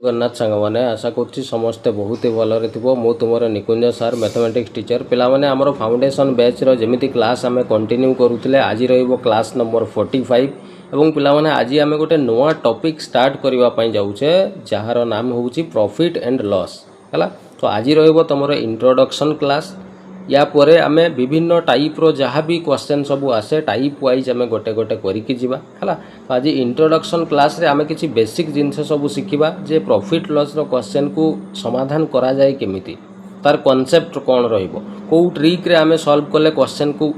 जगन्नाथ सांगने आशा करुच्ची समस्ते बहुत ही भलरे थो मु तुम निकुंज सार मैथमेटिक्स टीचर पिलाने आमर फाउंडेशन बैच जमी क्लास आम कंटिन्यू करुले आज क्लास नंबर 45 एवं पिलाने आज आम गोटे नुआ टॉपिक स्टार्ट करने जाऊे जार नाम हूँ प्रॉफिट एंड लॉस है। तो आज तुम इंट्रोडक्शन क्लास या परे आमे विभिन्न टाइप रो जहाँ भी क्वेश्चन सब आसे टाइप वाइज आमे गोटे गोटे करिकी जिबा हला। तो आज इंट्रोडक्शन क्लास रे आमे किछि बेसिक जिनस सब शिखिबा जे प्रॉफिट लॉस रो क्वेश्चन को समाधान करा जाए केमिति तार कांसेप्ट कोन रहइबो को ट्रिक रे आमे सॉल्व कले क्वेश्चन को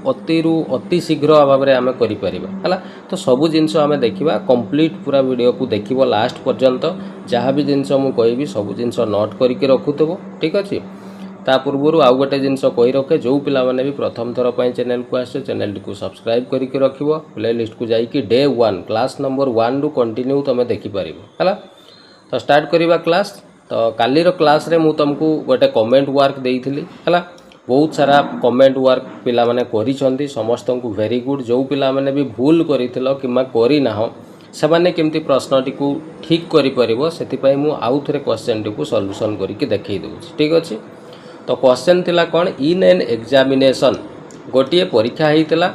अति शीघ्र भाव में आमे करि परिबा हला। तो सब जिनस आमे देखिबा कंप्लीट पूरा वीडियो को देखिबो लास्ट पर्यंत जहाँ भी जिनस मु कहबी सब जिनस नोट करके रखुथबो ठीक अछि। ता पूर्व आउ गोटे जिनस कही रखे जो पिला माने भी प्रथम थर पर चैनल को आसे चैनल को सब्सक्राइब करके रखिबो प्ले लिस्ट को जाइकी डे 1 क्लास नंबर 1 रु कंटिन्यू तुम देखि परिबो हला। तो स्टार्ट करिबा क्लास। तो काली रो क्लास रे मु तुमको गोटे कमेंट वर्क देइथिली हला। बहुत सारा कमेंट वर्क पिला माने करिसंती समस्त को वेरी गुड। जो पिला माने भी भूल करिथिलो किमा करि नाहो सेमाने केमती प्रश्नटी को ठीक करि परिबो सेति पई मु आउ थरे क्वेश्चन टी को सॉल्यूशन करके देखै दउछि ठीक अछि। तो क्वेश्चन थिला कौन इन एन एग्जामिनेशन गोटे परीक्षा होता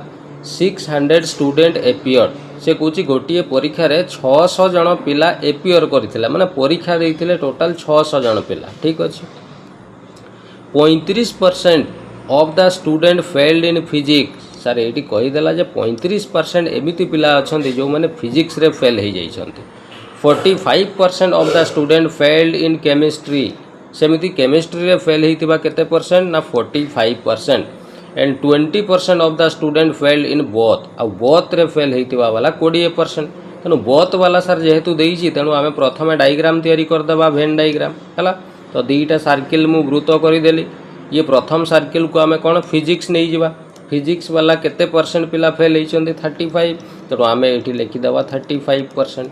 600 स्टूडेंट एपियर से कौच गोटे परीक्षा रे 600 जन पिला एपियर करथिला माने परीक्षा देइथिले टोटल 600 जन पिला ठीक अछि। 35% of the student failed in physics sir एटी कहीदेला जे 35% एमिति पिला अछंती जो माने फिजिक्स रे फेल हो जाइछंती। 45% of the student failed in chemistry सेमिति केमिस्ट्री रे फेल होइतिबा केते परसेंट ना 45% and 20% of the student failed in both आ बोथ रे फेल होइतिबा वाला 20%। तेणु बोथ वाला सर जेहेतु देइछि तेणु आमे प्रथमे डायग्राम तैयारी कर देबा वेन डायग्राम हला। तो दीटा सर्किल मु वृत्त कर देली ये प्रथम सर्किल को आमे कोन फिजिक्स नै जिबा फिजिक्स वाला केते परसेंट पिला फेल होइछंती 35 तेणु आमे एठी लिखि देबा 35%।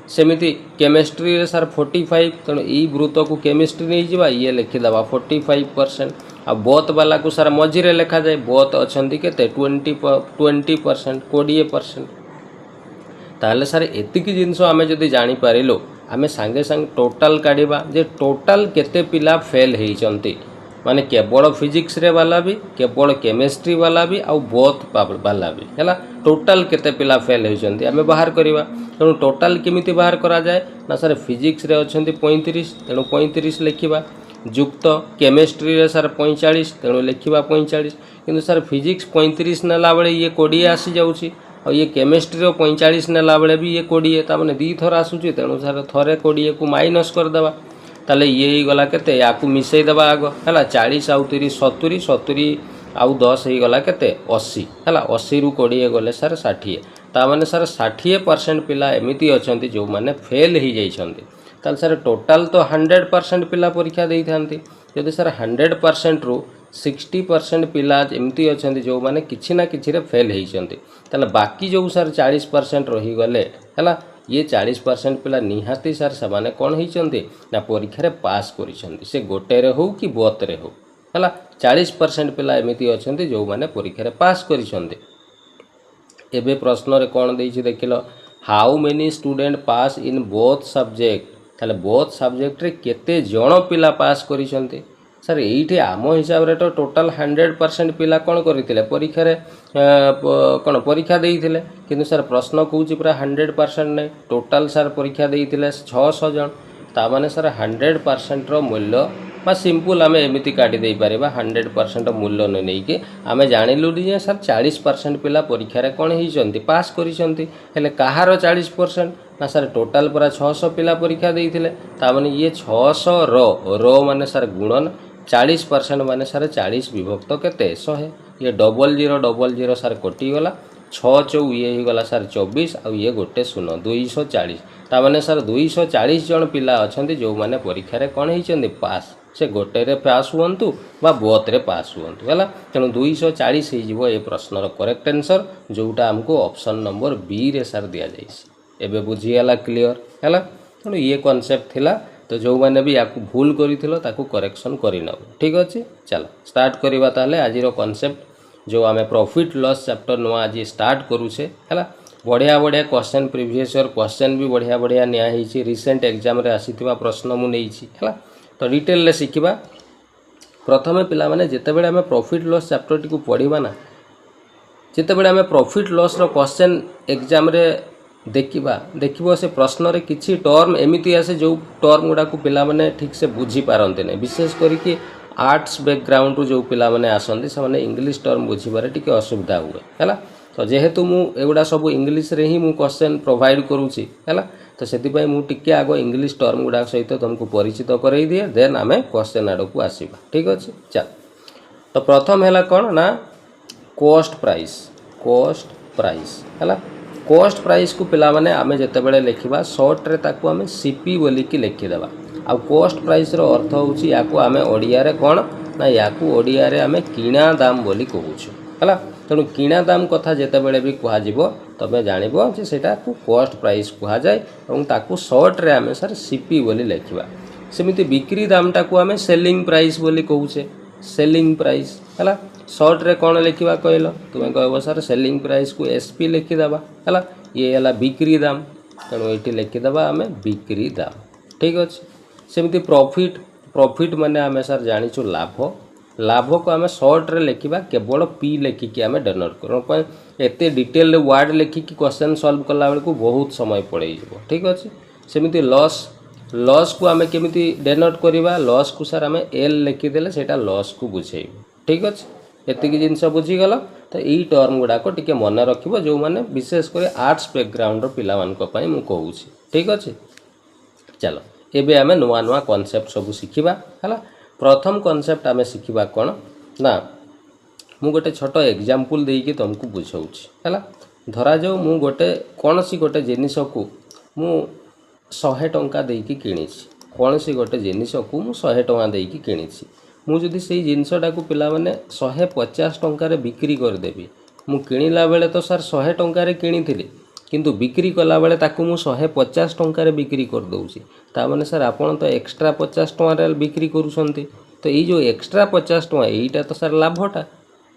सेमिति केमिस्ट्री रे सर 45 तेणु ई वृत्त को केमिस्ट्री नहीं जिबा ये लिखिदेबा 45%। आ बोथ वाला को सर मझिरे लिखा जाए बोथ अछंती केते 20% 20%। ताले सर एतिकी जिनस आमे जदि जानि पारिलो आमे संगे संग टोटल काढिबा जे टोटल केते पिला फेल हेइचंती माने केवल फिजिक्स रे वाला भी केवल केमिस्ट्री वाला भी आ बोथ वाला भी हैला टोटल केते पिला फेल होइचंती आमे बाहर करिबा। तेणु टोटल केमिति बाहर करा जाए ना सर फिजिक्स रे अछंती 35 तेणु 35 लिखिबा युक्त केमिस्ट्री रे सर 45 तेणु लिखिबा 45 किंतु सर फिजिक्स 35 नेला बेले ये 20 आसी जाउची और ये केमिस्ट्री रो 45 नेला बेले भी ये 20 ता माने दी थर आसुची तेणु सर थरे 20 को माइनस कर देबा ताले ये ही गला केते याकू मिसई देबा आगो हैला 40 आउ 30 70 70 आउ 10 ही गला केते 80 हैला 80 रु 20 गले सर 60 ता माने सर 60% पिला एमिति अछंती जो माने फेल ही जाइछंती ताल सर टोटल तो 100% पिला परीक्षा देई थांती यदि सर 100% रु 60% पिला एमिति अछंती जो माने किछि ना किछि रे फेल हेइछंती ताले बाकी जो सर 40% रही गले हैला ये 40% पिला निहाती सर समाने कौन होइचंती ना परीक्षा रे पास करिसंती से गोटे रे हो कि बोथ रे हो हैला 40% पिला एमिति अछंती जो माने परीक्षा रे पास करिसंती। एबे प्रश्न रे कौन देइछि देखिलो how many student pass in both subject ताले बोथ सब्जेक्ट रे केते जण पिला पास करिसंती सर एइठी आम हिसाब रे तो टोटल 100% पिला कौन करथिले परीक्षा रे कौन परीक्षा देइथिले किंतु सर प्रश्न कहूची पूरा 100% नै टोटल सर परीक्षा देइथिले 600 जण ता माने सर 100% रो मूल्य बा सिंपल आमे एमिति काटी देई परिबा 100% मूल्य नै नै कि आमे जानिलु जे सर 40% पिला परीक्षा रे कोन हिचंती पास करिसंती हेले काहारो 40% ना सर टोटल पूरा 600 पिला परीक्षा देइथिले ता माने ये 600 रो माने सर गुणन 40% माने सर 40 विभक्त केते 100 ये 0000 सर कटि गला 6 चौ ये ही गला सर 24 आ ये गोटे 0 240 ता माने सर 240 जन पिला अछंती जो माने परीक्षा रे कोन हिचंती पास से गोटे रे पास हुअंतु बा बोथ रे पास हुअंतु हैला। तेणु 240 ही जीवो ए प्रश्न रो करेक्ट आंसर जोटा हमको ऑप्शन नंबर बी रे सर दिया जाइसी। एबे बुझियाला क्लियर हैला। तेणु ये कांसेप्ट थिला तो जो मैंने भी याकू भूल करिथिलो ताकू करेक्शन करिनौ ठीक अछि। चलो स्टार्ट करिबा ताले आजिरो कांसेप्ट जो आमे प्रॉफिट लॉस चैप्टर नुआ आज स्टार्ट करूछे हैला। बढ़िया बढ़िया क्वेश्चन प्रीवियस ईयर क्वेश्चन भी बढ़िया बढ़िया नियाही रिसेंट एग्जाम रे आसीथिबा प्रश्न मु नेइछि हला। तो डिटेल रे शिखिबा। प्रथमे पिला माने जेतेबेले आमे प्रॉफिट लॉस चैप्टर टी को पढिबा ना, जेतेबेले आमे प्रॉफिट लॉस रो क्वेश्चन एग्जाम रे देखिबो से प्रश्न रे किछि टर्म एमिति आसे जो टर्म गुडा को पिला माने ठीक से बुझी पारंते ने, विशेष करी कि आर्ट्स बैकग्राउंड रो जो पिला माने आसंदी से माने इंग्लिश टर्म बुझिबारे टिके असुविधा हुए हैला। तो जेहेतु मु एगुडा सब इंग्लिश रे ही मु क्वेश्चन प्रोवाइड करूची हैला, तो सेति पई मु टिके आगो इंग्लिश टर्म गुडा सहित तुमको परिचित करई दिए, देन आमे क्वेश्चन आडो को आसीबा। ठीक अछि, चल। तो प्रथम हैला कोन ना कॉस्ट प्राइस हैला। कॉस्ट प्राइस को पिला माने आमे जेतेबेले लिखिबा शॉर्ट रे ताकू आमे सीपी बोली की लिखि देबा। आ कॉस्ट प्राइस रो अर्थ होउची याकू आमे ओडिया रे कोन ना याकू ओडिया रे आमे किणा दाम बोली कहूछु हैला। तेणु किणा दाम कथा जेतेबेले भी कुहा जिवो तबे जानिबो जे सेटा को कॉस्ट प्राइस कुहा जाय एवं ताकू शॉर्ट रे आमे सर सीपी बोली लिखिबा। सेमिति बिक्री दामटा को आमे सेलिंग प्राइस बोली कहूचे, सेलिंग प्राइस हैला। शॉर्ट रे कोन लिखिबा कहलो, तुमे कहबो सर सेलिंग प्राइस को एसपी लिखि देबा हैला। ये हैला बिक्री दाम, तेणु एठी लिखि देबा आमे बिक्री दाम। ठीक अछि। सेमिति प्रॉफिट माने आमे सर जानिछु लाभ को आमे शॉर्ट रे लिखिबा केवल पी लिखिकी आमे डेनोट करो। एते डिटेल वर्ड लिखिकी क्वेश्चन सॉल्व कला बेल को बहुत समय पड़े जिवो। ठीक अछि। सेमिति लॉस को आमे केमिति डेनोट करिबा, लॉस को सर आमे एल लिखि देले सेटा लॉस को बुझेइबो। ठीक अछि। एतिकी जिनस बुझी गला। तो एई टर्म गुडा को टिके मन रखिबो जो माने विशेष करे आर्ट्स बैकग्राउंड रो पिला मान को पई मु कहूची। ठीक अछि। चलो एबे आमे नुआ नुआ कांसेप्ट सब शिखिबा हला। प्रथम कांसेप्ट आमे शिखिबा कोन ना, मु गोटे छोटो एग्जांपल देई कि तुमको बुझाउची हला। धरा जाऊ मु गोटे कोनसी गोटे जिनिस को मु 100 टंका देई कि किनिछि, कोनसी गोटे जिनिस को मु 100 टंका देई कि किनिछि। मु जदि सेई जिनिसटा को पिला माने 150 टंका रे बिक्री कर देबी, मु किनिला बेले तो सर 100 टंका रे किनिथिली, किंतु बिक्री कला बेले ताकू मु 150 टंका रे बिक्री कर दउची। ता माने सर आपण तो एक्स्ट्रा 50 टंका रे बिक्री करूछंती। तो ये जो एक्स्ट्रा 50 टंका एटा तो सर लाभटा।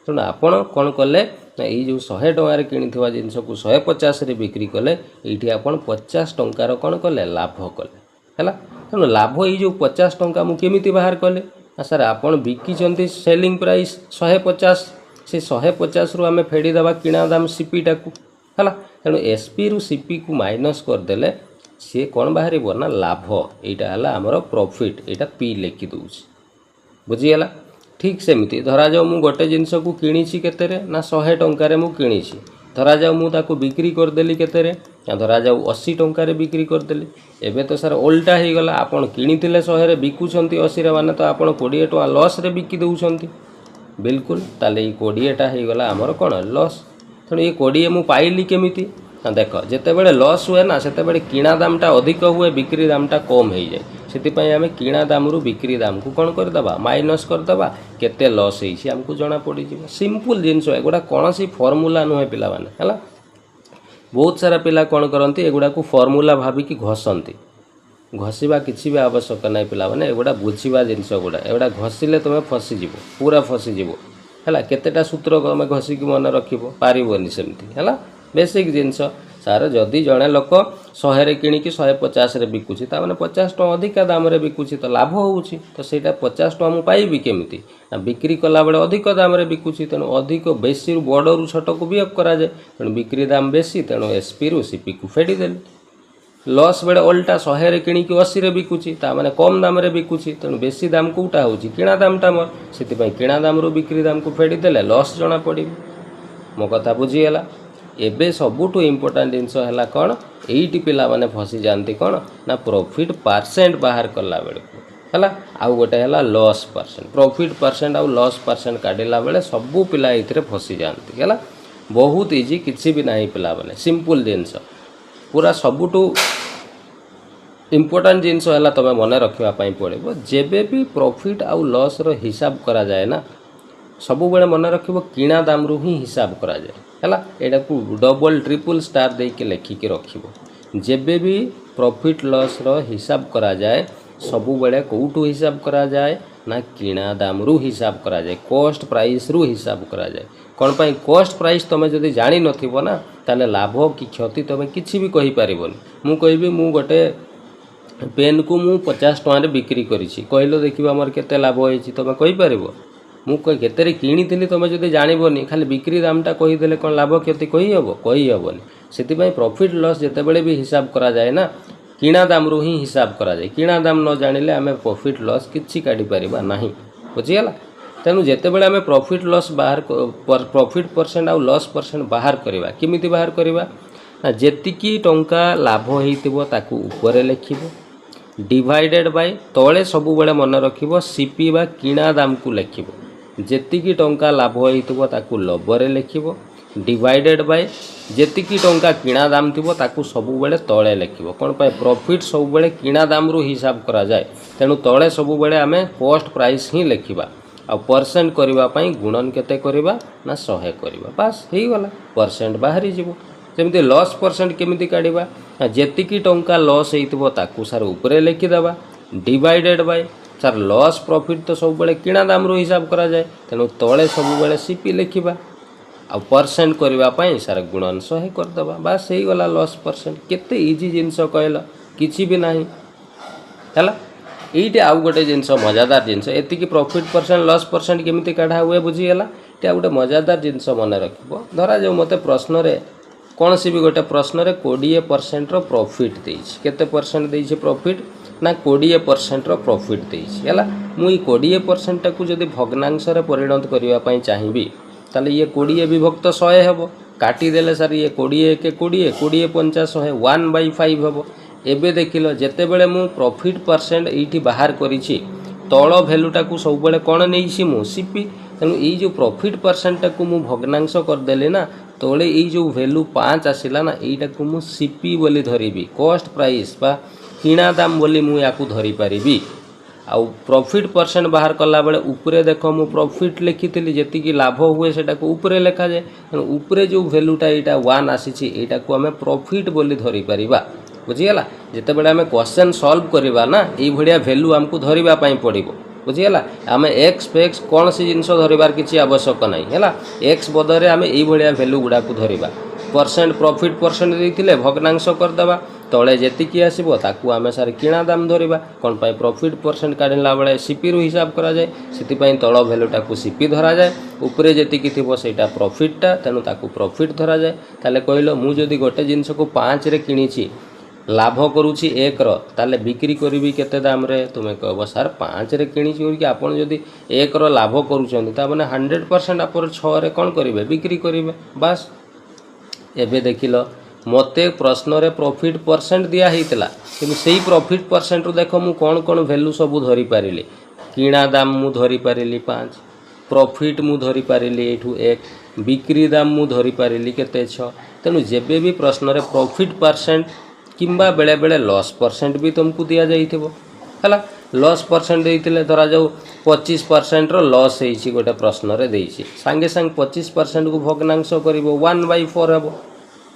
तेणु आपण कौन कले ना ये जो 100 टंका रे किनिथिबा जिनिस को 150 रे बिक्री कले, एठी आपण 50 टंका रो कौन कले लाभ कले हैला। तेणु लाभ ये जो 50 टंका मु केमिति बाहर कले ना सर आपण बिकिचंती सेलिंग प्राइस 150, से 150 रु आमे फेडी दबा किणा दाम सीपी टाकू हैला। तेणु एसपी रु सीपी को माइनस कर देले सी कौन बाहर ना लाभ। एटा हला हमर प्रॉफिट, एटा पी लिखि दउची। बुझीगला। ठीक सेमिति धरा जाऊ मु गोटे जिनिस को किणीची केते रे ना 100 टंका रे मु किणीची। धरा जाऊ मु ताको बिक्री कर देली केते रे ना धरा जाऊ 80 टंका रे बिक्री कर देली। एबे तो सर उल्टा हे गला, आपण किणीथिले 100 रे बिकुछंती 80 रे, माने तो आपण 20 टंका लॉस रे बिकी दउछंती। बिल्कुल ताले ई 20 टा हे गला हमर कोन लॉस। तेणु ये 20 मु पाइली केमिति ना, देख जेतेबेले लॉस हुए ना सेतेबेले किणा दामटा अधिक हुए, बिक्री दामटा कम हो जाए। से आम किणा दाम रु बिक्री दाम को कौन करदे माइनस करदे, केते लॉस होइछि हमको जना पड़ी जिवो। सिंपल जिनस एगुडा कौन सी फॉर्मूला नुहे पिला माने हैला। बहुत सारा पिला कौन करती एगुडा को फॉर्मूला भाविकी घसंती, घसीबा किसी भी आवश्यक नहीं पिला माने एगुडा बुझीबा जिनस गुडा एगुडा घसीले तुम फसीज पूरा फसीज हैला। केतेटा सूत्र तुम घसिक मन रखिबो पारिबोनी सेमती हैला। बेसिक जिनस सार जदि जड़े लोक 100 रे किणिकी 150 रे बिकुची, ताने 50 टका अधिका दाम रे बिकुची, तो लाभ होउची। तो सेटा 50 टका मु पाइबी केमिति ना, बिक्री कला बेले अधिक दाम रे बिकुची, तेणु अधिक बेसी रु बड़ रु छोट को बिहेव करा जाए। तेणु बिक्री दाम बेसी, तेणु एसपी रु सीपी को फेडी देली। लॉस बेले उल्टा 100 रे किणिकी 80 रे बिकुची, ता माने कम दाम रे बिकुची, तेणु बेसी दाम कोटा होउची किणा दामटा मोर, सेति पई किणा दाम रु बिक्री दाम को फेडी देले लॉस जना पड़ी। मो कथा बुझीगला। एबे सबुठु इम्पोर्टाट जिनस है कौन, एटी पिला माने फसी जाती कौन ना प्रॉफिट परसेंट बाहर कला बेले है। आउ गोटे है लॉस परसेंट। प्रॉफिट परसेंट आउ लॉस परसेंट काढ़ला बेले सबू पिला ये फसी जाती है। बहुत इजी, किसी भी नहीं पिला माने सिंपल जिनस पूरा सबुठु इम्पोर्टाट जिनस है तुम मन रखापी पड़ो। जेबे भी प्रॉफिट आउ लॉस रो हिसाब करा जाए ना, सबु बेले मन रखिबो किणा दाम रु ही हिसाब करा जाए हैला। एटा को डबल ट्रिपल स्टार दे के लिखिकी रखिबो। जेबे भी प्रॉफिट लॉस रो हिसाब करा जाए सबु बेले कोउठु हिसाब करा जाए ना किणा दाम रु हिसाब करा जाए कॉस्ट प्राइस रु हिसाब करा जाए कौन पाई कॉस्ट प्राइस तुम जदि जानी नथिबो ना ताले लाभ कि क्षति तुम किछि भी कहि पारिबोनी मु कहबी मु गोटे पेन को मु 50 टଙ୍କା बिक्री करिछि कहलो देखिबा हमर केते लाभ होइछि तुम कहि पारिबो मु केते किणी तुम जदि जानबोनी खाली बिक्री दामटा कहीदेले कौन लाभ क्षति कही हेबनी से प्रॉफिट लॉस जितेबले भी हिसाब करा जाए ना किणा दाम रु ही हिसाब करा जाए किणा दाम न जानिले आमे प्रॉफिट लॉस किछि काढी परिबा नाही बुझिगला तेणु जितेबले आमे प्रॉफिट लॉस बाहर प्रॉफिट परसेंट आउ लॉस परसेंट बाहर करवा किमिति बाहर करवा ना जेतिकी टंका लाभ होइतिबो ताकू ऊपर लिखिबो डिवाइडेड बाय तळे सबु बेले मन रखिबो सीपी बा किणा दाम को लिखिबो जेतिकी टंका लाभ होइतिबो ताकू लबरे लिखिबो डिवाइडेड बाय जेतिकी टंका किणा दाम थिबो ताकू सबु बेले तळे लिखिबो कोन पाए प्रॉफिट सबु बेले किणा दाम रु हिसाब करा जाए तेणु तळे सबु बेले आमे कॉस्ट प्राइस ही लिखिबा आ परसेंट करबा पई गुणन केते करबा ना 100 करबा बस हेई गला परसेंट बाहरी जिवो जेमति लॉस परसेंट केमिति काढिबा जेतिकी टंका लॉस हेइतिबो ताकू सार ऊपरे लिखि देबा डिवाइडेड बाय सार लॉस प्रॉफिट तो सब बेले किणा दाम रु हिसाब करा जाए तेणु तळे सबु बेले सीपी लिखिबा आ परसेंट करबा पई सार गुणन 100 कर देबा बस हेई गला लॉस परसेंट केते इजी जिंस कहला किछि भी नाही हला एइटे आउ गोटे जिनस मजादार जिनस एतिकी प्रॉफिट परसेंट लॉस परसेंट केमिति काढा हुए बुझीगला एटा गोटे मजादार जिनस मन रखिबो धरा जो मते प्रश्न रे कौन सी भी गोटे प्रश्न रे 20% रो प्रॉफिट देइछ केते परसेंट देइछ प्रॉफिट ना 20% रो प्रॉफिट देइछ हला मुई 20% टाकू जदि भग्नांश रे परिणत करिवा पई चाहिबी ताले ये 20 विभक्त 100 हेबो काटी देले सर ये 20 के 20 20 50 100 1/5 हेबो एबे देखिलो जेते बेले मु प्रॉफिट परसेंट एठी बाहर करिछि तळ वैल्यूटा को सब बेले कोन नेइछि मु सीपी तेनु ई जो प्रॉफिट परसेंट टाकू मु भग्नांश कर देले ना तळे ई जो वैल्यू 5 आसिला ना एटा को मु सीपी बोली धरिबी कॉस्ट प्राइस बा किणा दाम बोली मु याकू धरि परिबी आ प्रॉफिट परसेंट बाहर कला बेले ऊपरे देखो मु प्रॉफिट लिखितली जेति की लाभ हुए सेटा को ऊपरे लिखा जाए ऊपरे जो वैल्यूटा एटा 1 आसीछि एटा को हमें प्रॉफिट बोली धरि परिबा बुझीगला जिते बेले आमे क्वेश्चन सॉल्व करबा ना ए भडिया वैल्यू हमको धरिबा पई पड़िबो बुझीगला आमे एक्स फेक्स कोन सी जिंस धरिबार किछि आवश्यक नै हैला एक्स बदरे आमे ए भडिया वैल्यू गुडा को धरिबा परसेंट प्रॉफिट परसेंट देथिले भग्नांश कर देबा तळे जेतिकी आसीबो ताकू आमे सार किणा दाम धरिबा कोन पई प्रॉफिट परसेंट काढिला बेले सीपी रु हिसाब करा जाए सिति पई तळ वैल्यूटा को सीपी धरा जाए ऊपरे जेतिकी थिबो सेटा प्रॉफिटटा तेनु ताकू प्रॉफिट धरा जाए ताले कहलो मु जदी गोटे जिंस को 5 रे किनिछि लाभ करुछि 1 रो ताले बिक्री करबी केते दाम रे तुमे कहबो सर 5 रे किनिछि कि आपण जदी 1 रो लाभ करूछन्ती ता माने 100% आपण 6 रे कोन करिवे बिक्री करिवे बस एबे देखिलो मते प्रश्न रे प्रॉफिट परसेंट दिया हेतला किंतु सेही प्रॉफिट परसेंट रो देखो मु कोन कोन वैल्यू सब धरि पारिली किणा दाम मु धरि पारिली 5 प्रॉफिट मु धरि पारिली एठू 1 बिक्री दाम मु धरि पारिली केते 6 तेनु जेबे भी प्रश्न रे प्रॉफिट परसेंट किंबा बेले बेले लॉस परसेंट भी तुमको दिया जाइथिबो हला लॉस परसेंट देइतिले धरा जाऊ 25% रो लॉस हेछि गोटे प्रश्न रे देइछि संगे संग 25% को भग्नांश करिवो 1/4 हेबो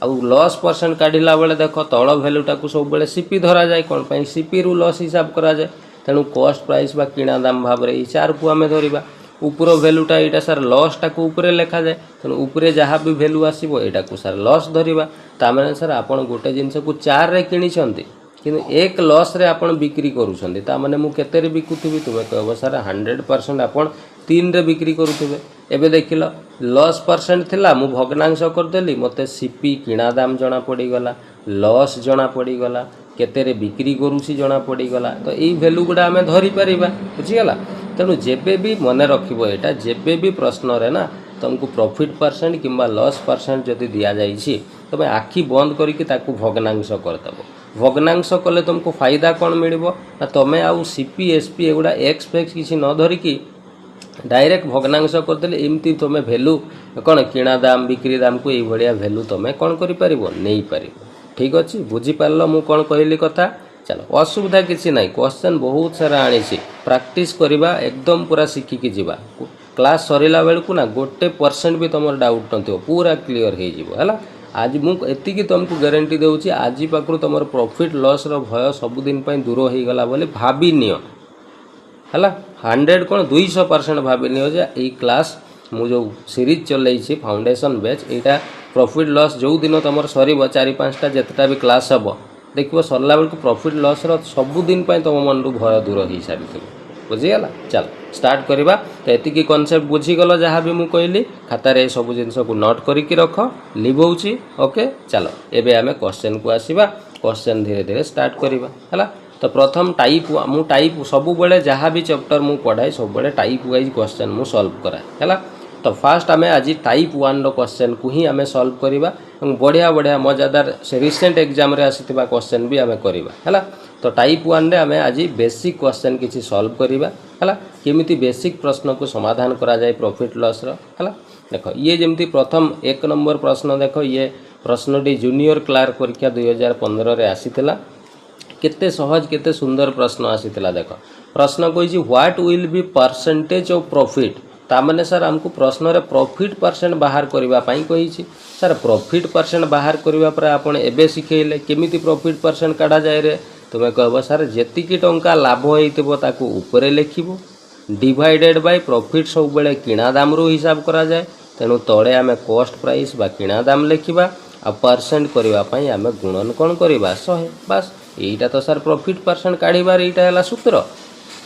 आ लॉस परसेंट काढिला बेले देखो तळ वैल्यूटा को सब बेले सीपी धरा जाय कोन पई सीपी रु लॉस हिसाब करा जाय तेनु कॉस्ट प्राइस बा किणा दाम भाव रे 4 को हमें धरिबा ऊपर वैल्यूटा एटा सर लॉस टा को ऊपरे लिखा जाए तेणु ऊपरे जहाँ भी वैल्यू आसीबो एटा को सर लॉस धरिबा ता माने सर आपण गोटे जिंस को 4 रे किनी छंती किंतु एक लॉस रे आपण बिक्री करूछंती ता माने मु केते रे बिकुथिबी तुमे कहबो सर 100% आपण 3 रे बिक्री करूथिबे एबे देखिलो लॉस परसेंट थिला मु भग्नांश कर देली मते सीपी किणा दाम जणा पड़ी गला लॉस जणा पड़ी गला केते रे बिक्री करूसी जणा पड़ी गला तो एई वैल्यू गुडा हमें धरि परिबा बुझी गला तेणु जेबे भी मन रखिबो एटा जेबे भी प्रश्न रे ना तुमको प्रॉफिट परसेंट किंबा लॉस परसेंट जदि दिया जाइछि तबे आखि बंद करिकि ताकू भग्नांश करदबो भग्नांश कले तुमको फायदा कोन मिलिबो ना तमे आउ सीपी एसपी एगुडा एक्स फेक्स किछि न धरिकि डायरेक्ट भग्नांश करदेले एमती तुमे वैल्यू कोन किणा दाम बिक्री दाम को एई भलिया वैल्यू तुमे कोन करि परिबो नै परिबो ठीक अछि बुझी पारलो मु कोन कहली कथा चलो असुविधा किसी ना क्वेश्चन बहुत सारा आनी प्रैक्टिस करवा एकदम पूरा शिखिकी जीवा क्लास सरिला बेलू ना 1% भी तुम डाउट न पूरा क्लीयर हो आज मुझे तुमको गारंटी दूसरी आज पाखु तुम प्रॉफिट लॉस रो भय सबुदिन दूर हो गला बोली भाभी नियो है 100 कौन 200% भाभी नियो जे एई क्लास मु जो सीरीज चलैछि फाउंडेशन बैच एटा प्रॉफिट लॉस जो दिन तुम सर 4-5टा जितेटा भी क्लास हम देखो सरला बेलू प्रॉफिट लॉस सबुदिन तुम मन भय दूर हो सारी बुझीगला। चल स्टार्ट करवा। तो ये कॉन्सेप्ट बुझीगल जहाँ भी मुझे कहली खातार सब जिन को नोट करके रख लिभौची। ओके चलो एबे आमे क्वेश्चन को आसीबा। क्वेश्चन धीरे धीरे स्टार्ट करवा है। तो प्रथम टाइप मु टाइप सब बेले जहाँ भी चैप्टर मु पढ़ाए सब बेले टाइप वाइज क्वेश्चन मु सॉल्व कराए है। तो फास्ट आमे आज टाइप 1 रो क्वेश्चन को ही आमे सॉल्व करवा। बढ़िया बढ़िया मजादार से रिसेंट एग्जाम रे आसीथिबा क्वेश्चन भी आमे करवा है। तो टाइप 1 रे आमे आज बेसिक क्वेश्चन किसी सॉल्व करवा है। केमिति बेसिक प्रश्न को समाधान करा जाए प्रॉफिट लॉस रो है। देखो ये जमती प्रथम 1 नंबर प्रश्न देखो ये प्रश्नटी जूनियर क्लार्क परीक्षा 2015 रे आसीथिला। केते सहज केते सुंदर प्रश्न आसीथिला। देखो प्रश्न कहिछि what will be percentage of profit. तामने सर हमको प्रश्न रे प्रॉफिट परसेंट बाहर करबा पई कहिछि। सर प्रॉफिट परसेंट बाहर करबा पर आपण एबे सिखेइले केमिति प्रॉफिट परसेंट काढा जाय रे। तुमे कहबो सर जेतिकी टंका लाभ होइतबो ताकू ऊपरे लिखिबो डिवाइडेड बाय प्रॉफिट सब बेले किणा दाम रो हिसाब करा जाय। तेनु तळे आमे कॉस्ट प्राइस बा किणा दाम लिखिबा आ परसेंट करबा पई आमे गुणन कोन करबा 100। बस एटा तो सर प्रॉफिट परसेंट काढिबार एटा हला सूत्र।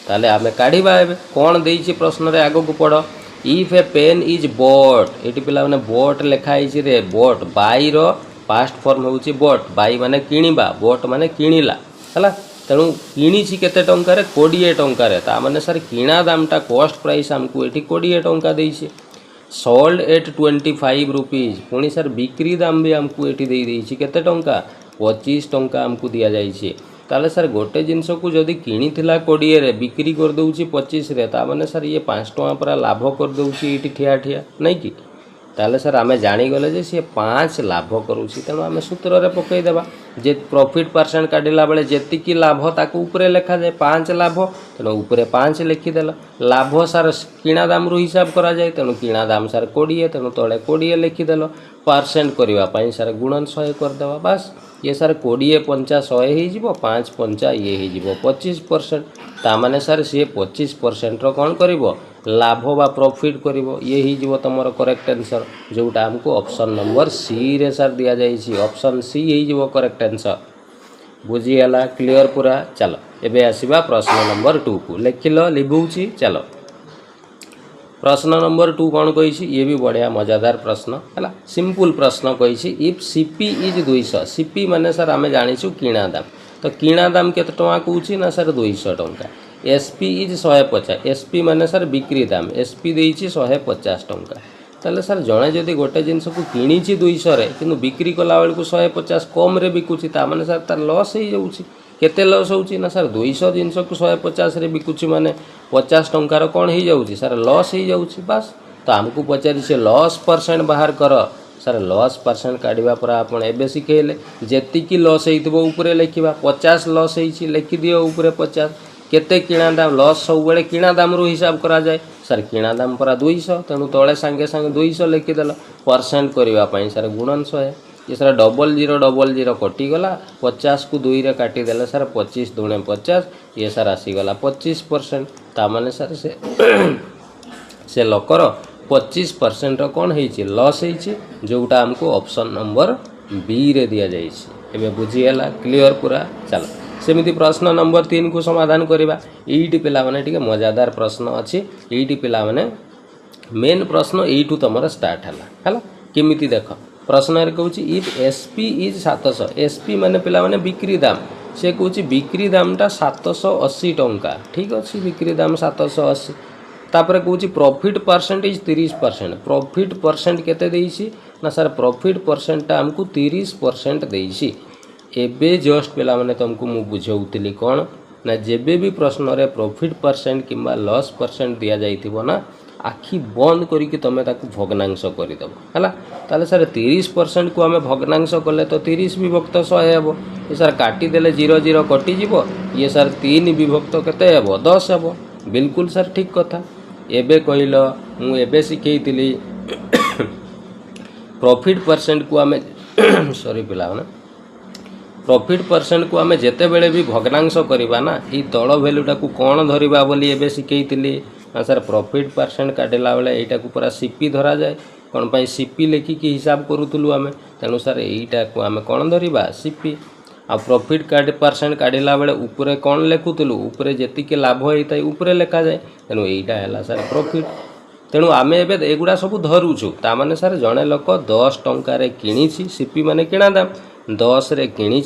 ताले आमे काढिबा एबे कोन देइछि प्रश्न रे आगो को पढो। If a pen is bought एटी पिला माने बॉट लिखा आइछि रे। बॉट बाई रो पास्ट फॉर्म होउछि बॉट। बाई माने किनिबा बॉट माने किनिला हला। तेणु किनिछि केते टंका रे 20 टंका रे। ता माने सर किणा दामटा कॉस्ट प्राइस हमको एटी 20 टंका देइछि। Sold at 25 rupees. पुणी सर बिक्री दाम भी हमको एटी दे देइछि केते टंका 25 टंका हमको दिया जाइछि। ताले सर गोटे जिनस को जदि किनी 20 रे बिक्री कर दउछि 25 रे ता माने सर ये 5 टका पर लाभ कर दउछि एटी ठिया ठिया नहीं कि। ताले सर आमे जानी गले जे से 5 लाभ करूछि। तेणु आमे सूत्र रे पकई देबा जे प्रॉफिट परसेंट काढिला बेले जेतिकी लाभ ताकू ऊपरे लिखा जाए 5 लाभ। तेणु ऊपरे 5 लिखि देला। लाभ सर किणा दाम रो हिसाब करा जाए। तेणु किणा दाम सर 20 तेणु तळे 20 लिखि देलो। परसेंट करबा पई सर गुणन 100 कर देबा। बस ये सर 20 पंचा 100 ही जीवो 5 पंचा ये ही जीवो 25%। ता माने सर सी 25% रो कौन करिवो लाभ बा प्रॉफिट करिवो ये ही जीवो तमरो करेक्ट आंसर जोटा हमको ऑप्शन नंबर सी रे सर दिया जाइछि। ऑप्शन सी ही जीवो करेक्ट आंसर। बुझी हला क्लियर पूरा। चलो एबे आसीबा प्रश्न नंबर 2 को लिखिलो लिभुछि। चलो प्रश्न नंबर 2 कौन कही ये भी बढ़िया मजादार प्रश्न है। सिंपल प्रश्न कही इफ सीपी इज 200। सीपी माने सर आमे जानिछु किणा दाम। तो किणा दाम केते टका कहूछि ना सर 200 टंका। SP is 150। एसपी माने सर बिक्री दाम। एसपी देइछि 150 टंका। ताले सर जणे जदि गोटे जिनस को किणीछि 200 रे किंतु बिक्री कला बेल को 150 कम रे बिकुछि ता माने सर तार लॉस ही जाउछि। केते लॉस होउछि ना सर 200 जिनस को 150 रे बिकुछि माने 50 टंकार कौन हो जाउछि सर लॉस हो जाउछि। बस तो हमको पचारि से लॉस परसेंट बाहर कर। सर लॉस परसेंट काढिबा पर आपण एबे सिखेले जेतिकी लॉस हेइतबो ऊपरे लिखिबा 50 लॉस हेइछि लिखि दियो ऊपरे 50। केते किणा दाम लॉस सब बेले किणा दाम रो हिसाब करा जाए। सर किणा दाम पर 200 तेणु तळे संगे संगे 200 लिखि देला। परसेंट करबा पई सर गुणन 100। ये सर 0000 कटि गला 50 को 2 रे काटी देले सर 25 दूने 50 ये सर आसी गला 25%। ता माने सर से लकर 25% रो कोन हेछि लॉस हेछि जोटा हमको ऑप्शन नंबर बी रे दिया जाइछि। एबे बुझी हला क्लियर पूरा। चलो सेमिति प्रश्न नंबर 3 को समाधान करबा। एइटी पिला माने ठीक मजादार प्रश्न अछि। एइटी पिला माने मेन प्रश्न एइटू तमरा स्टार्ट हला केमिति देखो प्रश्न रे कहूछि इफ एसपी इज 700। एसपी माने पिला माने बिक्री दाम। से कहूछि बिक्री दामटा 780 टंका ठीक अछि। बिक्री दाम 780। तापर कहूछि प्रॉफिट परसेंटेज 30%। प्रॉफिट परसेंट केते देइछि ना सर प्रॉफिट परसेंटटा हमको 30% देइछि। एबे जस्ट पिला माने तुमको मु बुझौतिली कोन ना जेबे भी प्रश्न रे प्रॉफिट परसेंट किंबा लॉस परसेंट दिया जाइथिबो ना आखि बंद करिके तमे ताकू भग्नांश करिदबो हला। ताले सर 30% को हमें भग्नांश कले तो 30 विभक्त 100 हेबो। ये सर काटी देले 00 कटि जीवो। ये सर 3 विभक्त केते हेबो 10 हेबो। बिल्कुल सर ठीक कथा। एबे कहिलो मु एबे सिखेइतिली प्रॉफिट परसेंट को हमें सॉरी पिला ना प्रॉफिट परसेंट को आम जिते बेले भी भग्नांश करवा ना ये तल भैल्यूटा को कौन धरवा बोली एबे शिखेइतिली हाँ सर प्रॉफिट परसेंट काटिला बेले एटा को पूरा सीपी धरा जाए कौन पाई सीपी लेखिकी हिसाब करूँ आम तेणु सर यहीटा को आम कौन धरवा सीपी आ प्रॉफिट परसेंट काढ़ला बेले उपरे कौन लेखुलु उपरे जी लाभ होता है उपरे लेखा जाए तेणु यहीटा है सर प्रॉफिट तेणु आम एबे एगुड़ा सब धरुचु तामाने सर जड़े लोक 10 टंकार किणी सीपी माने किणा दाम 10 रे किणी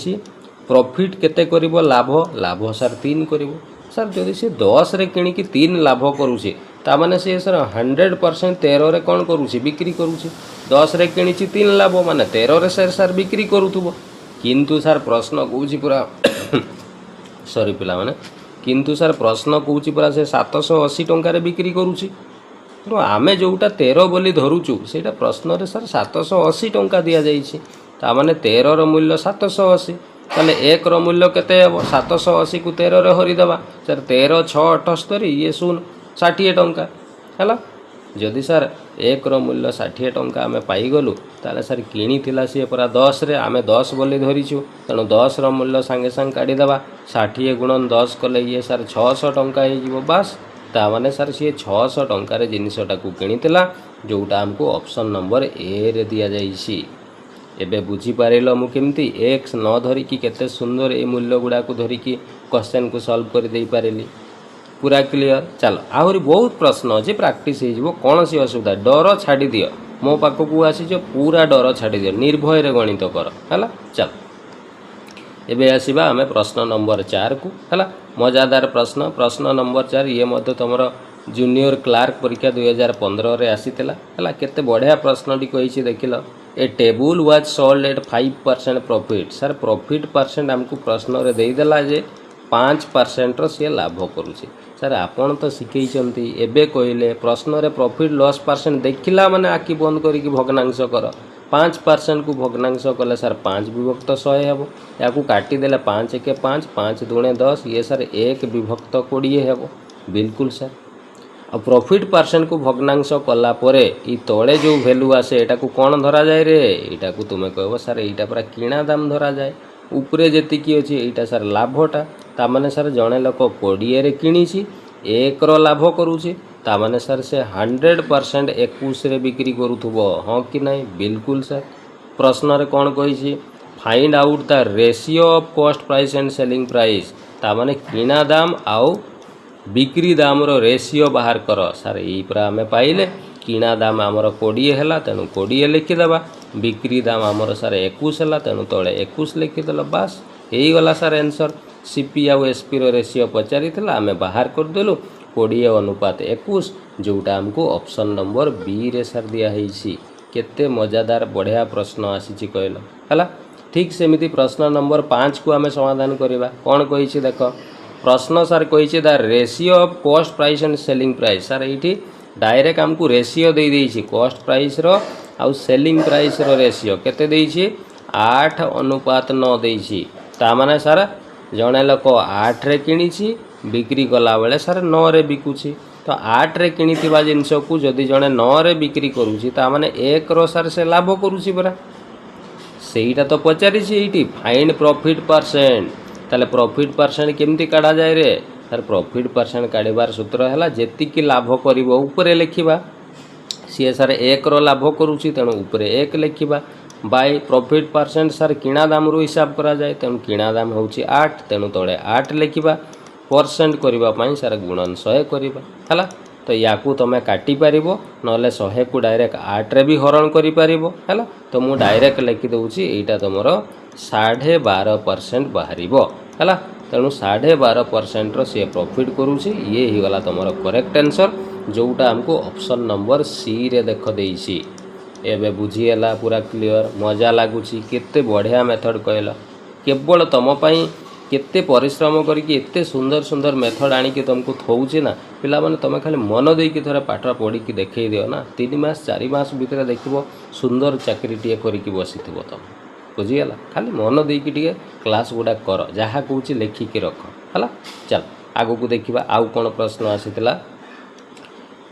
प्रॉफिट केते करिवो लाभ लाभ सर 3 करिवो सर जदि से 10 रे किणी 3 लाभ करुचे तामाने से सर 100% 13 रे कौन करुचे बिक्री करुचे 10 रे किणी 3 लाभ माने 13 रे सर बिक्री करुथुबो किंतु सर प्रश्न कौच पूरा सॉरी पिला माने किंतु सर प्रश्न कौच पूरा से 780 टंकार बिक्री करुची तो आमे जोटा 13 बोली धरुचु सेटा प्रश्न रे सर 780 टंका दिया जाइछि तामाने 13 रो मूल्य 780 ताले 1 रो मूल्य केते हेबो 780 को 13 रे हरि दबा सर 13 6 78 ये शून 60 टंका हैला जदि सर 1 रो मूल्य 60 टंका आमे पाइगलु ताले सर किणी थिला सी पूरा 10 रे आमे 10 बोली धरिछु तेणु 10 रो मूल्य संगे संग काढ़ी दबा 60 गुणन 10 कले ये सर 600 टंका हे जीवो बस तामाने सर सी 600 टंकार जिनसटा को किणीला जोटा आमको ऑप्शन नंबर ए रे दिया जाइछि एबे बुझी पारिलो मु केमती एक्स न धरिकी केते सुंदर ए मूल्य गुडा को धरिकी क्वेश्चन को सॉल्व कर दे पारिली पूरा क्लियर चलो आहरी बहुत प्रश्न अच्छे प्रैक्टिस हो कौन सी असुविधा डर छाड़ी दियो मो पाखक आसीच पूरा डर छाड़ी दियो निर्भय रे गणित कर है चल एबे आसीबा आमे प्रश्न नंबर 4 को है मजादार प्रश्न प्रश्न नंबर 4 ये मध्य तुमर जूनियर क्लार्क परीक्षा 2015 रे आसीतिला है केते बढ़िया प्रश्न टी कहिछि देखिलो a table was sold at 5% profit sir profit percent आमको प्रश्न रे देई देला जे 5% रो से लाभ करूछि सर आपण तो शिखैछंती एबे कहले प्रश्न रे प्रॉफिट लॉस परसेंट देखिला माने आखि बंद करिकी भग्नांश कर 5% को भग्नांश कले सर 5 विभक्त 100 हेबो याकू काटी देले 5 के 5 5 दूणे 10 ये सर 1 विभक्त 20 हेबो बिल्कुल सर अब प्रॉफिट परसेंट को भग्नांश कला परे ई तळे जो वैल्यू आसे एटा को कोन धरा जाय रे एटा को तुमे कहबो सर एटा पूरा किणा दाम धरा जाय उपरे जेति की अछि एटा सर लाभटा ता माने सर जणे लोक 20 रे किणीछि 1 रो लाभ करूछि ता माने सर से 100% 21 रे बिक्री करूथुबो हां कि नहीं बिल्कुल सर प्रश्न रे कोन कहिछि find out the ratio of cost price and selling price ता माने किणा दाम आउ बिक्री दाम रो रेशियो बाहर कर सर यही पूरा आम पाइले किणा दाम आमर 20 है तेणु 20 लिखिदेवा बिक्री दाम आमर सर 21 है तेणु तले 21 लिखिदेल बास यही गला सर आंसर सीपी आउ एसपी रो रेशियो पचारि आम बाहर करदेलु 20 अनुपात 21 जोटा आमको ऑप्शन नंबर बी रे सर दिया केते मजादार बढ़िया प्रश्न आसी कहल है ठीक सेमिति प्रश्न नंबर 5 को आम समाधान करवा कौन कही देख प्रश्न सर कही the ratio of cost price and selling price sir ये डायरेक्ट आमको रेशियो दे देइछि कॉस्ट प्राइस रो आउ सेलिंग प्राइस रो रेशियो केते देइछि 8 अनुपात 9 देइछि ता माने सर जणे लोक 8 रे किणीछि बिक्री कला बेले सर 9 रे बिकुछि तो 8 रे किणीथिबा जिंस को जदि जणे 9 रे बिक्री करूछि ता माने 1 रो सर से लाभ करूछि बरा सेईटा तो पचारिछि एठी फाइंड प्रॉफिट परसेंट ताले प्रॉफिट परसेंट केमती काढ़ा जाए रे सर प्रॉफिट परसेंट काढ़ार सूत्र है जेतिकी लाभ कर ऊपर लिखा सी सर 1 रो लाभ करुच्ची तेणु उपरे 1 लिखा बाय प्रॉफिट परसेंट सर किणा दाम रू हिसाब करा जाए तेणु किणा दाम होची 8 तेणु तले 8 लिखा परसेंट करने सर गुणन 100 करवा है तो या तुम काटी पार ना 100 को डायरेक्ट 8 रे भी हरण कर तो मु डायरेक्ट लिखिदे यहाँ तुम 12.5% बाहर है तेणु 12.5% सी प्रॉफिट करुँची ये ही गला तुम करेक्ट आंसर जोटा आमको ऑप्शन नंबर सी रे देख देइछि एबे बुझीगला पूरा क्लियर मजा लगुच केते बढ़िया मेथड कहल केवल तुम केते परिश्रम करके एते सुंदर सुंदर मेथड आनिकी तुमको थौचे ना पिला माने तुम खाली मन देकी थोड़ा पाठ पढ़ी देखई दियो ना 3 मास 4 मास भितर देखिबो सुंदर चाकरी टीए करिकी बसिथिबो तुम बुझीगला खाली मन देकी टीए क्लास गुडा कर जहाँ कहूँ लेखिकी रख है चल आगु को देखा आउ कौन प्रश्न आसीला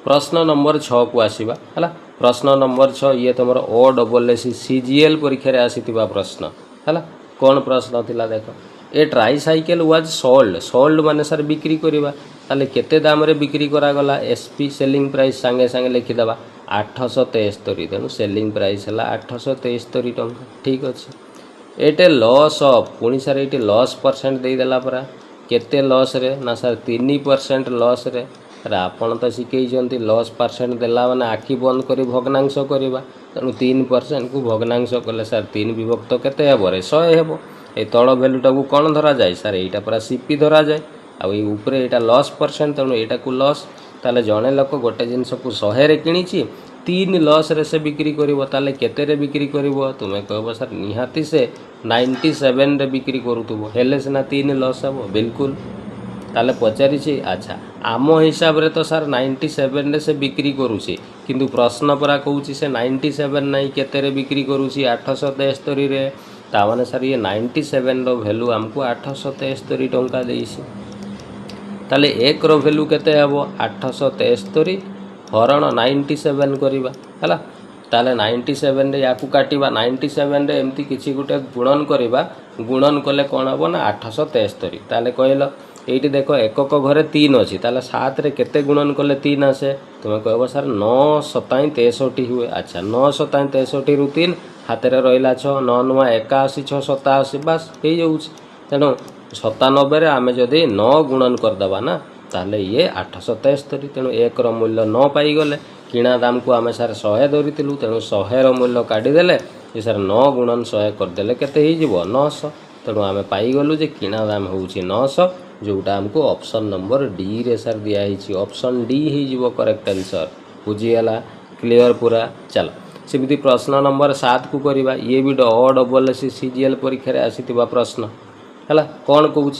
प्रश्न नंबर 6 को आसवा है प्रश्न नंबर 6 ये तुम OSSC CGL परीक्षा आसीथिबा प्रश्न है कौन प्रश्न थिला देख ए ट्राइसाइकेल वाज सोल्ड सोल्ड माने सर बिक्री करवा ताले केते दाम रे बिक्री करा गला एसपी सेलिंग प्राइस सांगे सांगे लिखिदेवा 873 तेणु सेलिंग प्राइस है 873 टंका ठीक अच्छे एटे लॉस ऑफ पुणी सर ये लॉस परसेंट देदेला परा केते लॉस रे ना सर 3% लॉस रे आपन तो शिखई लॉस परसेंट देला माने आखि बंद कर भग्नांश करवा तेणु 3% को भग्नांश कले सर 3 विभक्त केते हेबो रे 100 हेबो ए तळ भैल्यूटा को कौन धरा जाए सर यहाँ पूरा सीपी धरा जाए आउ उपरे यहाँ लॉस परसेंट तेणु यहाँ को लॉस ताले जड़े लोक गोटे जिनस को 100 रे किणी 3 लॉस रे से बिक्री करिवो ताले केते रे बिक्री करिवो तुमे कहबो सर निहाती से 97 रे बिक्री करूथबो हेले सेना 3 लॉस हेबो बिल्कुल ताले पचारि छी अच्छा आम हिसाब रे तो सर 97 रे से बिक्री करूसी किंतु प्रश्न परा कहूची से 97 नहीं केते रे बिक्री करूसी 873 रे तामाने सर ये 97 रो वैल्यू हमको 873 टंका देइसी ताले एक रो वैल्यू केते हेबो 873 हरण 97 करवा है ताले 97 रे याकू काटिबा 97 रे एमती किछि गुटे गुणन करवा गुणन कले कौन हम ना 873 ताले कहल ये देख एकक घरे 3 अच्छी ताले 7 रे केते गुणन कले 3 आसे तुम कह सर 9 7 63 हुए अच्छा 9 7 63 रु 3 हाथ में रहा 6 9 9 81 6 87 बस हो जाऊँ तेणु 97 रे आमे जदि 9 गुणन करदे ना ताले ये 873 तेणु एक मूल्य 9 पाईगले किणा दाम को आम सर 100 धरीलु तेणु 100 मूल्य काढ़ीदेले ये सर 9 गुणन 100 करदे केते 900 तेणु आम पाईगलु जे किणा दाम हूँ 900 जोटा आमको ऑप्शन नंबर डी रे सर दिखाई ऑप्शन डी हो करेक्ट आंसर बुझीगला क्लियर पूरा चलो सेमती प्रश्न नंबर 7 को करवा ये भी डबल सीजीएल परीक्षा आसीथिबा प्रश्न है कौन कहूँ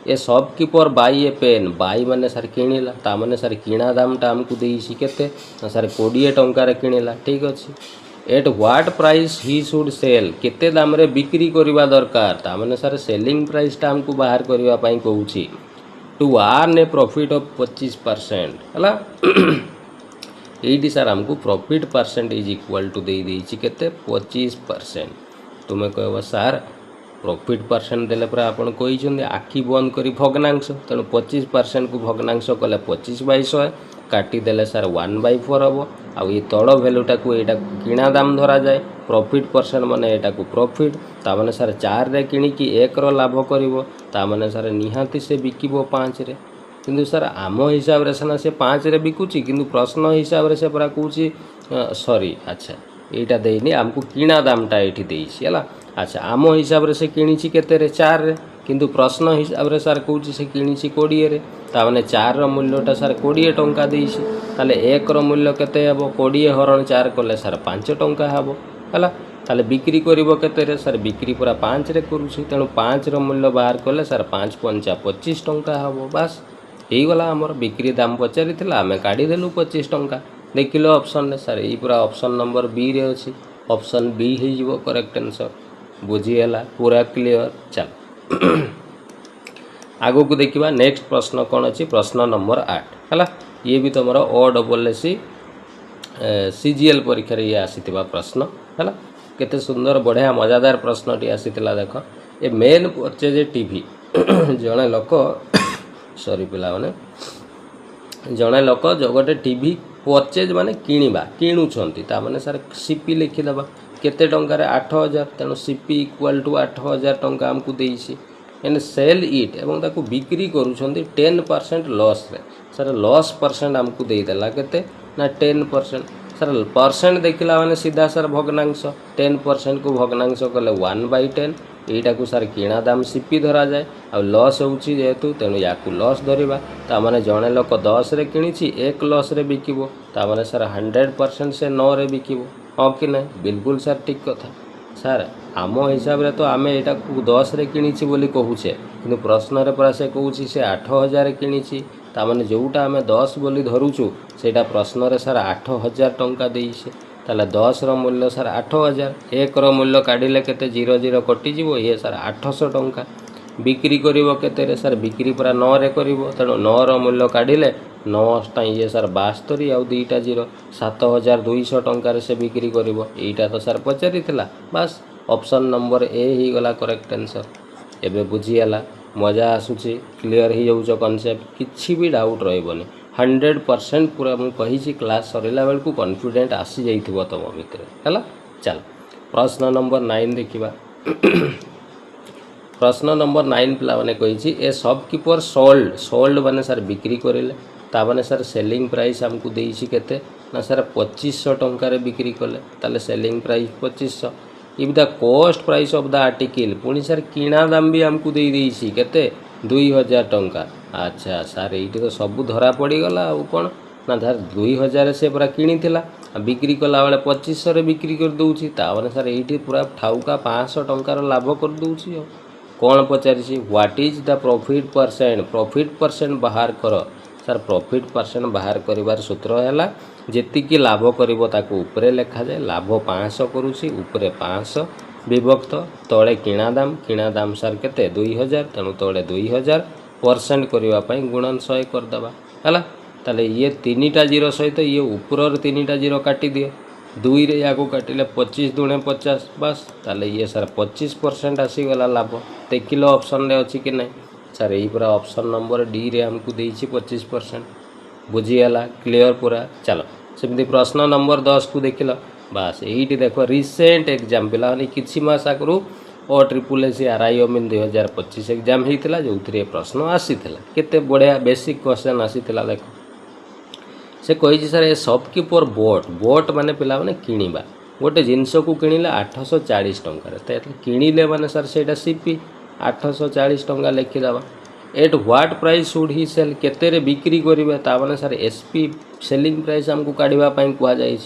a shopkeeper buy a pen buy माने सर किणिला ता माने सर किणा दामटा आमको देइसी केते सर 20 टंकार किणिला ठीक अच्छे eight what price he should sell केते दाम रे बिक्री करवा दरकार ता माने सर सेलिंग प्राइसटा आमको बाहर करवा पई कहूची to earn a profit of 25% हला एटी सर आमको profit percent is equal to दे देइची केते 25% तुमे कहबो सर प्रॉफिट परसेंट देले पर आपन कहिछन आखि बंद करी भग्नांश तेणु 25% को भग्नांश कले 25/100 काटी देले सर 1/4 हम आ तल भैल्यूटा को यहाँ किणा दाम धरा जाए प्रॉफिट परसेंट माने यहाँ को प्रॉफिट तामाने सर 4 रे किणिकी 1 रो लाभ करिवो तामाने सर निहाती से बिकिबो 5 रे किंतु सर आम हिसाब रे सना से 5 रे बिकुची किंतु प्रश्न हिसाब रे से पूरा कहूची सॉरी अच्छा यहाँ देनी आमको किणा दामटा ये देइछि हला अच्छा आम हिसाब रे से किणिछि केते रे 4 रे किंतु प्रश्न हिसाब रे सर कहूँ से किणिछि 20 रे तामाने 4 रो मूल्यटा सर 20 टंका देइछि ताले 1 रो मूल्य केते हेबो 20 हरण 4 कले सर 5 टंका हेबो हला ताले बिक्री करिवो केते रे सर बिक्री पूरा 5 रे करूछि तेणु 5 रो मूल्य बाहर कले सर 5 5 25 टंका हेबो बस यही गला हमर बिक्री दाम पचारिथिला आमे काढी देलु 25 टंका देखिलो ऑप्शन रे सर यही पूरा ऑप्शन नंबर बी रे अछि ऑप्शन बी हे जिवो करेक्ट आंसर बुझीगला पूरा क्लियर चल आगो को देखिबा नेक्स्ट प्रश्न कौन अच्छी प्रश्न नंबर 8 है ये भी तुम OSS सीजीएल परीक्षा ये आसीथिबा प्रश्न है केते सुंदर बढ़िया मजादार प्रश्नटी आसीथिला देख ए मेन परचेज टीवी जड़े लोक सॉरी पिला माने जड़े लोक जो गोटे टीवी परचेज माने किणवा किणुछंती ता माने सर सीपी लिखिदेबा केते टंकार 8000 तेणु सीपी इक्वल टू 8000 टंका आमको देइछि एंड सेल इट एवं ताको बिक्री करूछंती 10% लॉस रे सर लॉस परसेंट आमको देदेला केते ना 10% सर परसेंट देखला माने सीधा सर भग्नांश 10% को भग्नांश कले 1/10 एटा को सर किणा दाम सीपी धरा जाए आ लॉस होउछि जेहेतु तेणु याकू लॉस धरिबा ता माने जणे लोक 10 रे किणिछि 1 लॉस रे बिकिबो ता माने सर 100% से 9 रे बिकिबो हाँ कि नहीं बिल्कुल सर ठीक कथा सर आम हिसाब रे तो आम यहाँ को 10 रे किणिछि बोली कहूचे किंतु प्रश्न रे परा से कहूछि से 8000 किणिछि ता माने जोटा आम 10 बोली धरुचु सेटा प्रश्न रे सर 8000 टंका देइछि ताले 10 रो मूल्य सर 8000 1 रो मूल्य काढिले केते 00 कटि जीवो ये सर 800 टंका बिक्री करिवो केते रे सर बिक्री पूरा 9 रे करिवो तेणु 9 रो मूल्य काढिले 9 ये सर 72 आउ 2टा 0 7200 टंकार से बिक्री करिवो एटा तो सर पचारिथिला बस ऑप्शन नंबर ए ही गला करेक्ट आंसर। एबे बुझीगला मजा आसूची क्लियर हो जाऊच कॉन्सेप्ट किछि भी डाउट रहबनी 100% पूरा मु कही क्लास सरला बेल को कॉन्फिडेंट आसी जाइथिबो तम भितर हैला। चल प्रश्न नंबर 9 देखिबा। प्रश्न नंबर 9 पिला माने कही ए शॉपकीपर सोल्ड माने सर बिक्री करेले ता माने सर सेलिंग प्राइस हमको देइछि केते ना सर 2500 टंका बिक्री कले ताले selling price 2500 if the cost price of the article पुणी सर किणा दाम भी हमको दे देइछि केते 2000 टंका। अच्छा सर ये तो सब धरा पड़गला आउ कौन ना धर 2000 से पूरा किणीला बिक्री कला बेले 2500 बिक्री कर दउछि ता माने सर ये पूरा ठाउका 500 टंकार लाभ कर दउछि। कौन पचारि what is the profit percent बाहर कर सर प्रॉफिट परसेंट बाहर करिवार सूत्र है जेतिकी लाभ करिवो ताको ऊपरे लिखा जाए लाभ 500 करूछि ऊपरे 500 विभक्त तले किणा दाम सर केते 2000 तेणु तले 2000 परसेंट करबा पई गुणन 100 कर दबा हला। ताले ये 3टा जीरो सहित ये ऊपर 3टा जीरो काटी दिए 2 रे याको काटिले 25 दुणे 50 बस ताले ये सर 25% आसीगला लाभ देखिलो ऑप्शन रे अछि कि नहीं सर यही पूरा ऑप्शन नंबर डी रे हमको देइछि 25% बुझीगला क्लियर पूरा। चलो सेमती प्रश्न नंबर 10 को देखिल बास यही देखो रिसेंट एग्जाम पिला किछि मास आगु OSSC RI OMIN 2025 एग्जाम होता जो प्रश्न आसीला केते बढ़िया बेसिक क्वेश्चन आसीला देखो से कही सर ए शॉपकीपर बोट माने पिला माने किणवा गोटे जिनस को किणिले 840 टंका किणिले माने सर सेटा सीपी 840 टंका लिखिदेवा at what price should he sell केते बिक्री करेंगे ताने सर एसपी सेलिंग प्राइस हमको काढ़ा कह जाए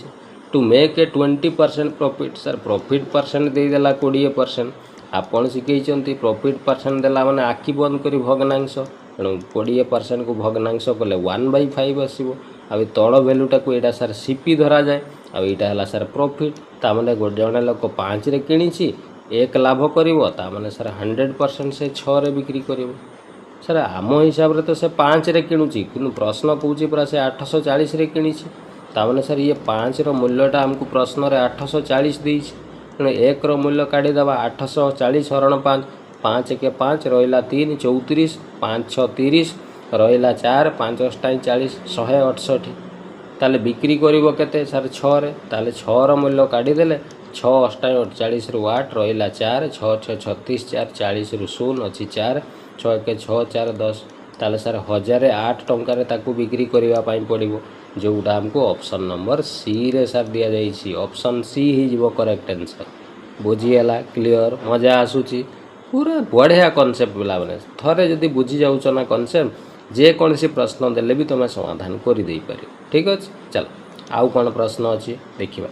to make a 20% profit sir profit percent देदेला 20% आपन शिखई प्रॉफिट परसेंट देला माने आखि बंद कर भग्नांश तेणु 20% को भग्नांश कले 1/5 आसो आ तल भैल्यूटा को यहाँ सर सीपी धरा जाए आईटा है सर प्रॉफिट ताने जड़े लोक 5 रे किणी 1 लाभ कर सर 100% से 6 रे बिक्री कर सर आम हिसाब से तो से 5 रे किणुची कि प्रश्न कौची पूरा से 840 रे किणी ताने सर ये 5 रो मूल्यटा हमको प्रश्न रे 840 देइछि तेणु 1 रो मूल्य काढ़ीदेवा 840 हरण 5 5 के 5 रहा 3 34 5 6 30 रहा 4 5 8 40 168 ताले बिक्री करिवो केते सर 6 रे ताले 6 रो मूल्य काढ़ीदेले 6 8 48 रु 8 रहा 4 6 6 36 4 40 रु 0 अच्छी 4 6 के 6 4 10 ताले सर 1008 टंका रे ताकू बिक्री करिवा पई पड़िबो जोटा हमको ऑप्शन नंबर सी रे सर दिया जाइछि ऑप्शन सी ही जीवो करेक्ट आंसर बुझीगला क्लियर मजा आसुची पूरा बढ़िया कॉन्सेप्ट पिला माने थरे जदी बुझी जाउछ ना कॉन्सेप्ट जे कौन सी प्रश्न देले भी तुम समाधान कर दे पारे ठीक अच्छे। चल आउ कौन प्रश्न अच्छी देखा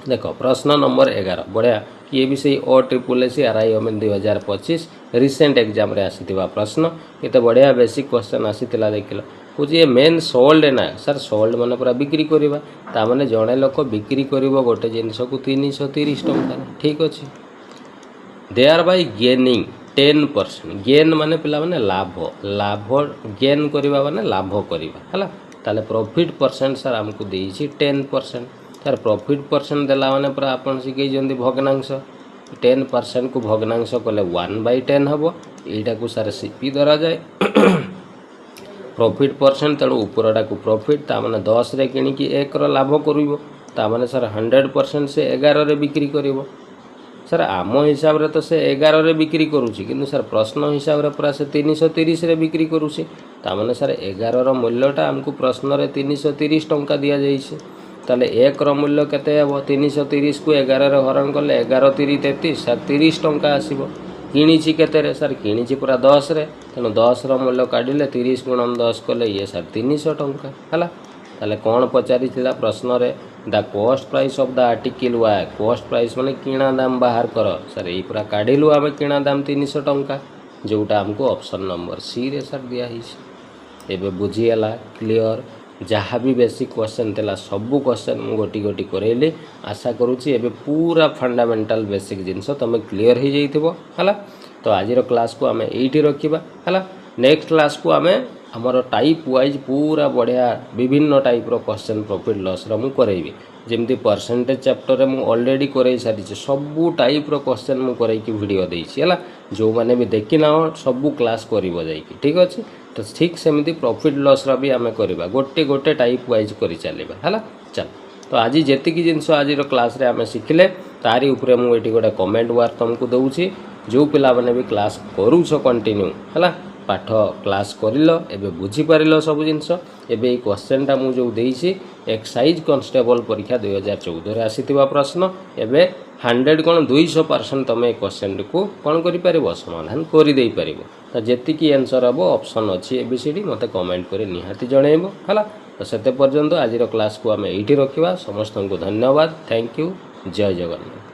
देख प्रश्न नंबर 11 बढ़िया ये भी सही OSSC RI OMIN 2025 recent exam रे आसीथिबा प्रश्न ये बढ़िया बेसिक क्वेश्चन आसीथिला देखिल कौच ये मेन सोल्ड ना सर सोल्ड माने पूरा बिक्री करवा ताने जड़े लोक बिक्री कर गोटे जिनस को 330 टंका ठीक अच्छे they are by gaining 10% gain माने पिला माने लाभ गेन करवा माने लाभ करवा है ताले प्रॉफिट परसेंट सर हमको देइछि 10% सर प्रॉफिट परसेंट देला माने पूरा आपन शिखई जंदी भग्नांश 10% को भग्नांश कले 1/10 हबो एटा को सर सीपी धरा जाए प्रॉफिट परसेंट तेणु उपरटा को प्रॉफिट ताने 10 रे किणी 1 रो लाभ करिवो ताने सर 100% से 11 रे बिक्री करिवो सर आम हिसाब रे तो से 11 रे बिक्री करूची किंतु सर प्रश्न हिसाब रे पूरा से 330 रे बिक्री करूची ताने सर 11 रो मूल्यटा हमको प्रश्न रे 330 टंका दिया जाइछे ताले 1 रो मूल्य केते हेबो 330 को 11 रे हरण करले 11 3 33 सर 30 टंका आसीबो किणीची केते रे सर किणीची पूरा 10 रे तेणु 10 रो मूल्य काढिले 30 गुणन 10 कले ये सर 300 टंका हला ताले कौन पचारि प्रश्न रे the cost price of the article Y cost price माने किणा दाम बाहर कर सर यही पूरा काढ़िलु आम किणा दाम 300 टंका जोटा हमको ऑप्शन नंबर सी रे सर दिया एबे बुझीगला क्लियर जहाँ भी बेसिक क्वेश्चन थिला सबू क्वेश्चन मु गोटी गोटी करैली आशा करूची एबे पूरा फंडामेंटल बेसिक जिनस तुम क्लियर हो जाइथिबो हला तो आज क्लास को आम एठी रखिबा हला नेक्स्ट क्लास को आम आमर टाइप वाइज पूरा बढ़िया विभिन्न टाइप रो क्वेश्चन प्रॉफिट लॉस रो मु करेबी जेमती परसेंटेज चैप्टर रे मु ऑलरेडी करे सारी सबू टाइप रो क्वेश्चन मु करे कि वीडियो देइछि हला जो माने भी देखि ना सबू क्लास करिवो जाईकी ठीक अछि तो ठीक सेमती प्रॉफिट लॉस रो भी आमे करबा गोटे गोटे टाइप वाइज करि चलेबा हला चल तो आज जेतिकी जिनस आज क्लास रे आमे शिखिले तारी उपरे मु एटी गोटे कमेंट वार तुमको दउछि जो पिला माने भी क्लास करूछ कंटिन्यू हला पाठ क्लास करिलो एबे बुझी पारिलो सब जिनस एबे ई क्वेश्चनटा मु जो देइछि एक्साइज कांस्टेबल परीक्षा 2014 रे आसीतिबा प्रश्न एबे 100 कोन 200% तमे क्वेश्चन को कोन करि पारिबो समाधान करि देई पारिबो त जेतिकी आंसर हबो ऑप्शन अछि एबीसीडी मते कमेंट करि निहाती जणैबो हला तो सेते पर्यंत आज क्लास को आमे एठी रखिबा समस्त को धन्यवाद थैंक यू जय जगन्नाथ।